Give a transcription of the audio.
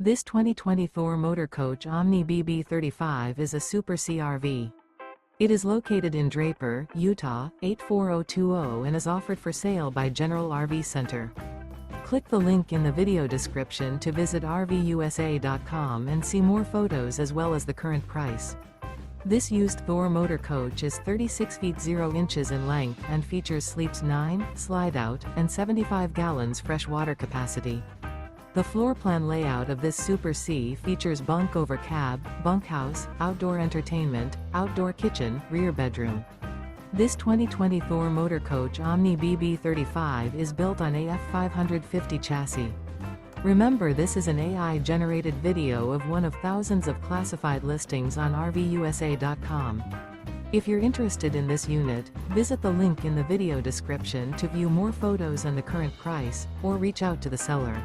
This 2020 Thor Motor Coach Omni BB35 is a Super CRV. It is located in Draper, Utah, 84020 and is offered for sale by General RV Center. Click the link in the video description to visit RVUSA.com and see more photos as well as the current price. This used Thor motor coach is 36 feet 0 inches in length and features sleeps 9, slide-out, and 75 gallons fresh water capacity. The floor plan layout of this Super C features bunk over cab, bunkhouse, outdoor entertainment, outdoor kitchen, rear bedroom. This 2020 Thor motor coach Omni BB35 is built on a F550 chassis. Remember, this is an AI-generated video of one of thousands of classified listings on RVUSA.com. If you're interested in this unit, visit the link in the video description to view more photos and the current price, or reach out to the seller.